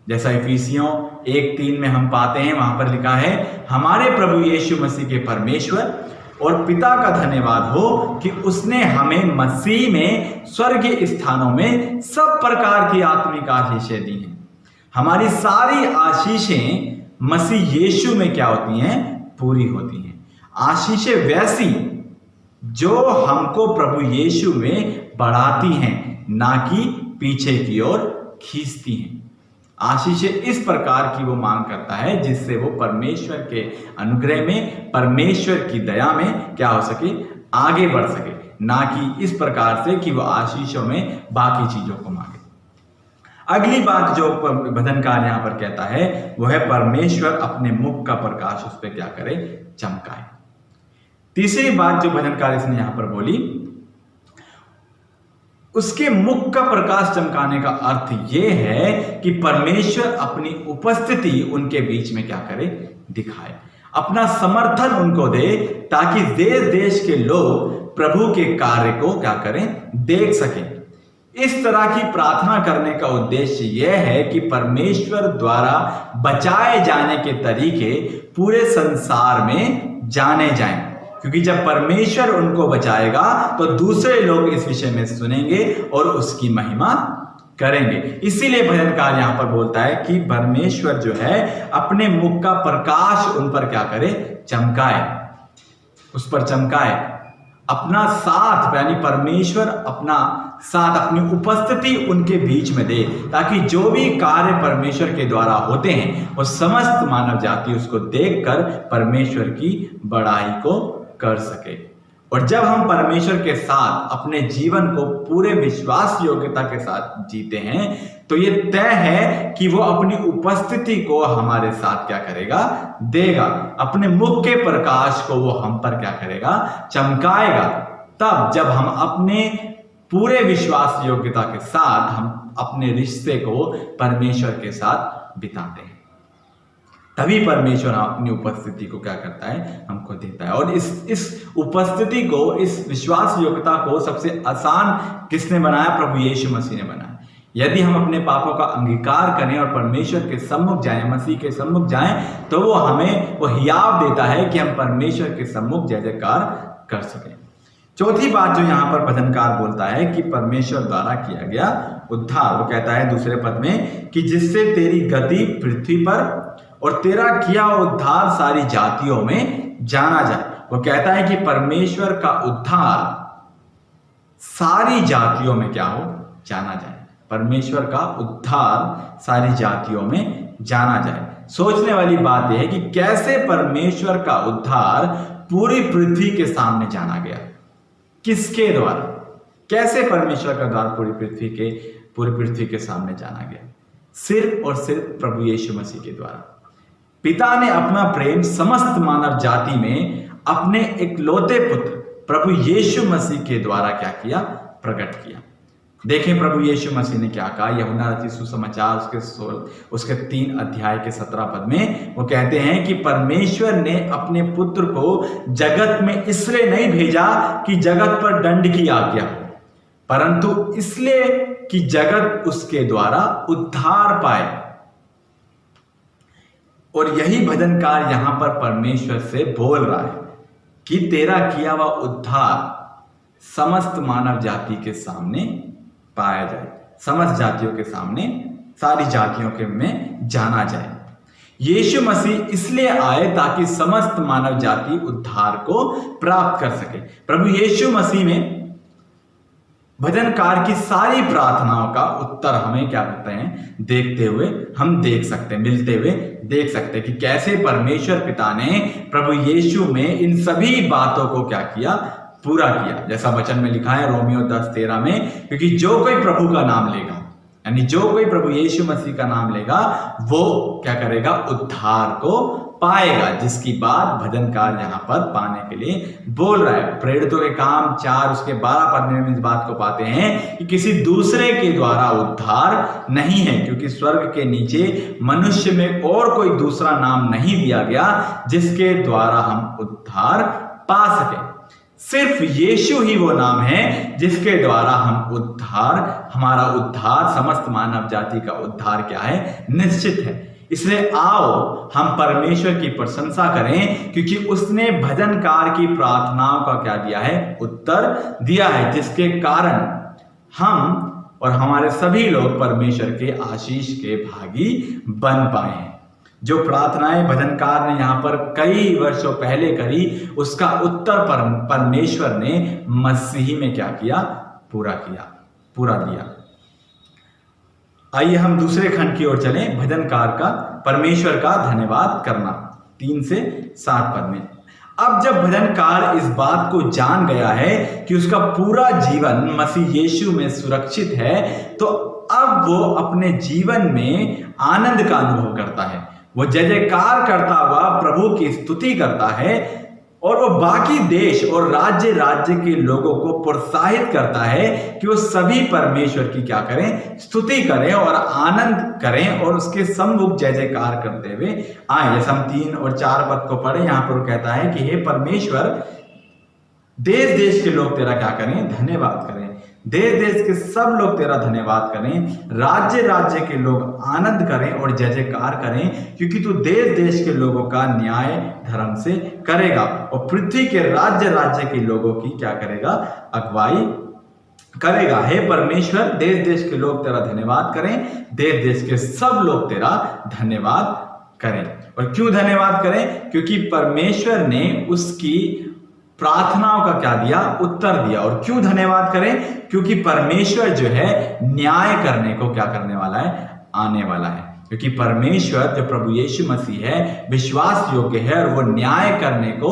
जैसा इफिसियों 1:3 में हम पाते हैं, वहां पर लिखा है, हमारे प्रभु यीशु मसीह के परमेश्वर और पिता का धन्यवाद हो कि उसने हमें मसीह में स्वर्गीय स्थानों में सब प्रकार की आत्मिक आशीषें दी हैं। हमारी सारी आशीषें मसीह यीशु में क्या होती हैं? पूरी होती हैं। आशीषें वैसी जो हमको प्रभु यीशु में बढ़ाती हैं, ना कि पीछे की ओर खींचती हैं। आशीषें इस प्रकार की वो मांग करता है जिससे वो परमेश्वर के अनुग्रह में, परमेश्वर की दया में क्या हो सके? आगे बढ़ सके, ना कि इस प्रकार से कि वो आशीषों में बाकी चीजों को मांगे। अगली बात जो भजनकार यहां पर कहता है वो है परमेश्वर अपने मुख का प्रकाश उस पर क्या करे? चमकाए। तीसरी बात जो भजनकार इसने यहां पर बोली, उसके मुख का प्रकाश चमकाने का अर्थ यह है कि परमेश्वर अपनी उपस्थिति उनके बीच में क्या करे? दिखाए। अपना समर्थन उनको दे, ताकि देश देश के लोग प्रभु के कार्य को क्या करें? देख सकें। इस तरह की प्रार्थना करने का उद्देश्य यह है कि परमेश्वर द्वारा बचाए जाने के तरीके पूरे संसार में जाने जाएं, क्योंकि जब परमेश्वर उनको बचाएगा तो दूसरे लोग इस विषय में सुनेंगे और उसकी महिमा करेंगे। इसीलिए भजनकार यहां पर बोलता है कि परमेश्वर जो है अपने मुख का प्रकाश उन पर क्या करे, चमकाए, उस पर चमकाए, अपना साथ, यानी परमेश्वर अपना साथ, अपनी उपस्थिति उनके बीच में दे, ताकि जो भी कार्य परमेश्वर के द्वारा होते हैं वो समस्त मानव जाति उसको देखकर परमेश्वर की बड़ाई को कर सके। और जब हम परमेश्वर के साथ अपने जीवन को पूरे विश्वास योग्यता के साथ जीते हैं तो ये तय है कि वो अपनी उपस्थिति को हमारे साथ क्या करेगा, देगा, अपने मुख के प्रकाश को वो हम पर क्या करेगा, चमकाएगा। तब जब हम अपने पूरे विश्वास योग्यता के साथ हम अपने रिश्ते को परमेश्वर के साथ बिताते हैं, तभी परमेश्वर अपनी उपस्थिति को क्या करता है, हमको देता है। और इस उपस्थिति को, इस विश्वास योग्यता को सबसे आसान किसने बनाया, प्रभु यीशु मसीह ने बनाया। यदि हम अपने पापों का अंगीकार करें और परमेश्वर के सम्मुख जाएं, मसीह के सम्मुख जाएं, तो वो हमें वो हियाव देता है कि हम परमेश्वर के सम्मुख जय जयकार कर सकें। चौथी बात जो यहाँ पर भजनकार बोलता है कि परमेश्वर द्वारा किया गया उद्धार, वो कहता है दूसरे पद में कि जिससे तेरी गति पृथ्वी पर और तेरा किया उद्धार सारी जातियों में जाना जाए। वो कहता है कि परमेश्वर का उद्धार सारी जातियों में क्या हो, जाना जाए। परमेश्वर का उद्धार सारी जातियों में जाना जाए। सोचने वाली बात यह है कि कैसे परमेश्वर का उद्धार पूरी पृथ्वी के सामने जाना गया, किसके द्वारा, कैसे परमेश्वर का उद्धार पूरी पृथ्वी के सामने जाना गया, सिर्फ और सिर्फ प्रभु यीशु मसीह के द्वारा। पिता ने अपना प्रेम समस्त मानव जाति में अपने इकलौते पुत्र प्रभु यीशु मसीह के द्वारा क्या किया, प्रकट किया। देखें प्रभु यीशु मसीह ने क्या कहा, यूहन्ना रचित सुसमाचार उसके 3 अध्याय के 17 पद में वो कहते हैं कि परमेश्वर ने अपने पुत्र को जगत में इसलिए नहीं भेजा कि जगत पर दंड की आज्ञा, परंतु इसलिए कि जगत उसके द्वारा उद्धार पाए। और यही भजनकार यहां पर परमेश्वर से बोल रहा है कि तेरा किया हुआ उद्धार समस्त मानव जाति के सामने पाया जाए, समस्त जातियों के सामने, सारी जातियों के में जाना जाए। यीशु मसीह इसलिए आए ताकि समस्त मानव जाति उद्धार को प्राप्त कर सके। प्रभु यीशु मसीह में भजनकार की सारी प्रार्थनाओं का उत्तर हमें क्या करते हैं, देखते हुए हम देख सकते हैं, मिलते हुए देख सकते हैं कि कैसे परमेश्वर पिता ने प्रभु यीशु में इन सभी बातों को क्या किया, पूरा किया। जैसा वचन में लिखा है रोमियो 10:13 में, क्योंकि जो कोई प्रभु का नाम लेगा, यानी जो कोई प्रभु यीशु मसीह का नाम लेगा वो क्या करेगा, उद्धार को पाएगा। जिसकी बात भजनकार यहाँ पर पाने के लिए बोल रहा है। प्रेरितों के काम 4 उसके 12 पद में इस बात को पाते हैं कि किसी दूसरे के द्वारा उद्धार नहीं है, क्योंकि स्वर्ग के नीचे मनुष्य में और कोई दूसरा नाम नहीं दिया गया जिसके द्वारा हम उद्धार पा सके। सिर्फ यीशु ही वो नाम है जिसके द्वारा हम उद्धार, हमारा उद्धार, समस्त मानव जाति का उद्धार क्या है, निश्चित है। इसलिए आओ हम परमेश्वर की प्रशंसा करें, क्योंकि उसने भजनकार की प्रार्थनाओं का क्या दिया है, उत्तर दिया है, जिसके कारण हम और हमारे सभी लोग परमेश्वर के आशीष के भागी बन पाए हैं। जो प्रार्थनाएं भजनकार ने यहाँ पर कई वर्षों पहले करी, उसका उत्तर परमेश्वर ने मसीह में क्या किया, पूरा किया, पूरा दिया। आइए हम दूसरे खंड की ओर चलें, भजनकार का परमेश्वर का धन्यवाद करना, 3 से 7 पद में। अब जब भजनकार इस बात को जान गया है कि उसका पूरा जीवन मसीह यीशु में सुरक्षित है, तो अब वो अपने जीवन में आनंद का अनुभव करता है। वो जय जयकार करता हुआ प्रभु की स्तुति करता है और वो बाकी देश और राज्य के लोगों को प्रोत्साहित करता है कि वो सभी परमेश्वर की क्या करें, स्तुति करें और आनंद करें और उसके सम्मुख जय जयकार करते हुए आए। जैसे हम 3 और 4 पद को पढ़े, यहां पर वो कहता है कि हे परमेश्वर, देश देश के लोग तेरा क्या करें, धन्यवाद करें। देश देश के सब लोग तेरा धन्यवाद करें, राज्य राज्य के लोग आनंद करें और जय जयकार करें, क्योंकि तू देश देश के लोगों का न्याय धर्म से करेगा और पृथ्वी के राज्य राज्य के लोगों की क्या करेगा, अगुवाई करेगा। हे परमेश्वर, देश देश के लोग तेरा धन्यवाद करें, देश देश के सब लोग तेरा धन्यवाद करें। और क्यों धन्यवाद करें? क्योंकि परमेश्वर ने उसकी प्रार्थनाओं का क्या दिया, उत्तर दिया। और क्यों धन्यवाद करें? क्योंकि परमेश्वर जो है न्याय करने को क्या करने वाला है, आने वाला है। क्योंकि परमेश्वर जो प्रभु यीशु मसीह है विश्वास योग्य है और वो न्याय करने को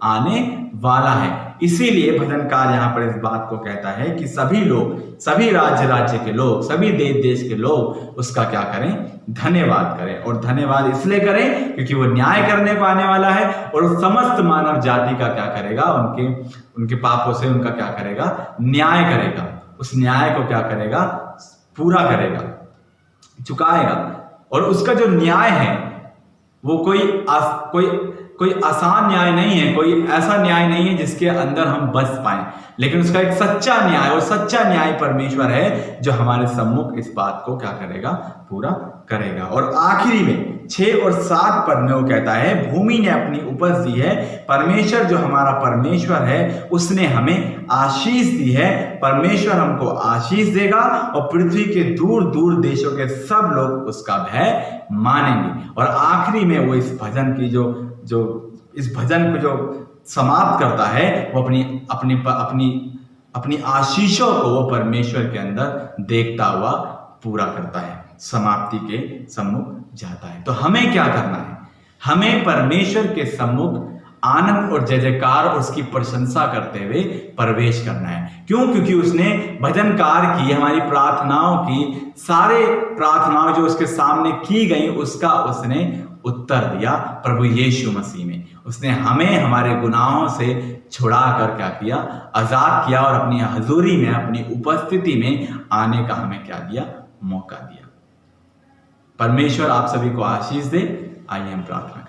आने वाला है। इसीलिए भजनकार यहाँ पर इस बात को कहता है कि सभी लोग, सभी राज्य राज्य के लोग, सभी देश देश के लोग उसका क्या करें, धन्यवाद करें। और धन्यवाद इसलिए करें क्योंकि वो न्याय करने को आने वाला है और समस्त मानव जाति का क्या करेगा, उनके पापों से उनका क्या करेगा, न्याय करेगा। उस न्याय को क्या करेगा, पूरा करेगा, चुकाएगा। और उसका जो न्याय है वो कोई आसान न्याय नहीं है, कोई ऐसा न्याय नहीं है जिसके अंदर हम बच पाए, लेकिन उसका एक सच्चा न्याय, और सच्चा न्याय परमेश्वर है जो हमारे सम्मुख इस बात को क्या करेगा, पूरा करेगा। और आखिरी में 6 और 7 पद में वो कहता है, भूमि ने अपनी उपज दी है, परमेश्वर जो हमारा परमेश्वर है उसने हमें आशीष दी है, परमेश्वर हमको आशीष देगा और पृथ्वी के दूर दूर देशों के सब लोग उसका भय मानेंगे। और आखिरी में वो इस भजन की जो इस भजन को जो समाप्त करता है वो अपनी आशीषों को वो परमेश्वर के अंदर देखता हुआ पूरा करता है, समाप्ति के सम्मुख जाता है। तो हमें क्या करना है? हमें परमेश्वर के सम्मुख आनंद और जय जयकार और उसकी प्रशंसा करते हुए प्रवेश करना है। क्यों? क्योंकि उसने भजनकार की, हमारी प्रार्थनाओं की, सारे प्रार्थनाओं जो उसके सामने की गई उसका उसने उत्तर दिया प्रभु यीशु मसीह में। उसने हमें हमारे गुनाहों से छुड़ा कर क्या किया, आजाद किया और अपनी हजूरी में, अपनी उपस्थिति में आने का हमें क्या दिया, मौका दिया। परमेश्वर आप सभी को आशीष दे। आइए हम प्रार्थना करें।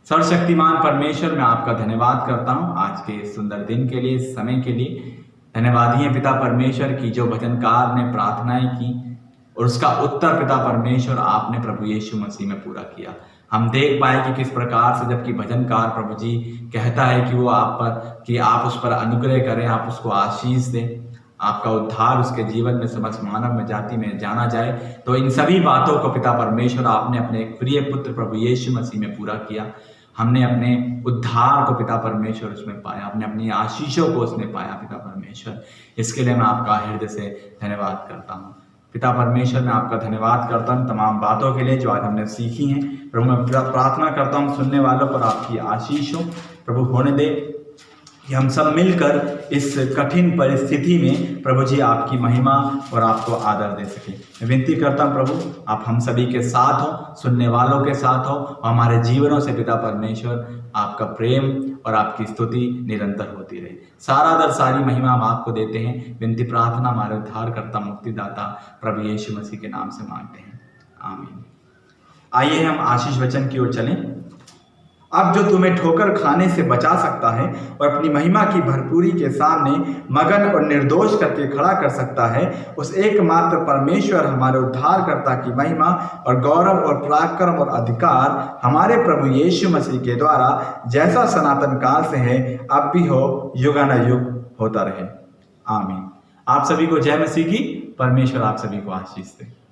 सर्वशक्तिमान परमेश्वर, मैं आपका धन्यवाद करता हूं आज के सुंदर दिन के लिए, समय के लिए। धन्यवाद है पिता परमेश्वर की जो भजनकार ने प्रार्थनाएं की और उसका उत्तर पिता परमेश्वर आपने प्रभु यीशु मसीह में पूरा किया। हम देख पाए कि किस प्रकार से जबकि भजनकार प्रभु जी कहता है कि वो आप उस पर अनुग्रह करें, आप उसको आशीष दें, आपका उद्धार उसके जीवन में, समस्त मानव में, जाति में जाना जाए। तो इन सभी बातों को पिता परमेश्वर आपने अपने एक प्रिय पुत्र प्रभु यीशु मसीह में पूरा किया। हमने अपने उद्धार को पिता परमेश्वर उसमें पाया, हमने अपनी आशीषों को उसमें पाया पिता परमेश्वर। इसके लिए मैं आपका हृदय से धन्यवाद करता हूँ पिता परमेश्वर। मैं आपका धन्यवाद करता हूँ तमाम बातों के लिए जो आज हमने सीखी हैं। प्रभु मैं प्रार्थना करता हूँ सुनने वालों पर आपकी आशीष हो प्रभु, होने दे कि हम सब मिलकर इस कठिन परिस्थिति में प्रभु जी आपकी महिमा और आपको आदर दे सके। मैं विनती करता हूँ प्रभु आप हम सभी के साथ हो, सुनने वालों के साथ हो, और हमारे जीवनों से पिता परमेश्वर आपका प्रेम और आपकी स्तुति निरंतर होती रहे। सारा आदर सारी महिमा हम आपको देते हैं। विनती प्रार्थना हमारे उद्धारकर्ता मुक्तिदाता प्रभु यीशु मसीह के नाम से मांगते हैं, आमीन। आइए हम आशीष वचन की ओर चलें। अब जो तुम्हें ठोकर खाने से बचा सकता है और अपनी महिमा की भरपूरी के सामने मगन और निर्दोष करके खड़ा कर सकता है, उस एकमात्र परमेश्वर हमारे उद्धारकर्ता की महिमा और गौरव और पराक्रम और अधिकार हमारे प्रभु यीशु मसीह के द्वारा जैसा सनातन काल से है, अब भी हो, युगानुयुग होता रहे, आमीन। आप सभी को जय मसीह की। परमेश्वर आप सभी को आशीष दे।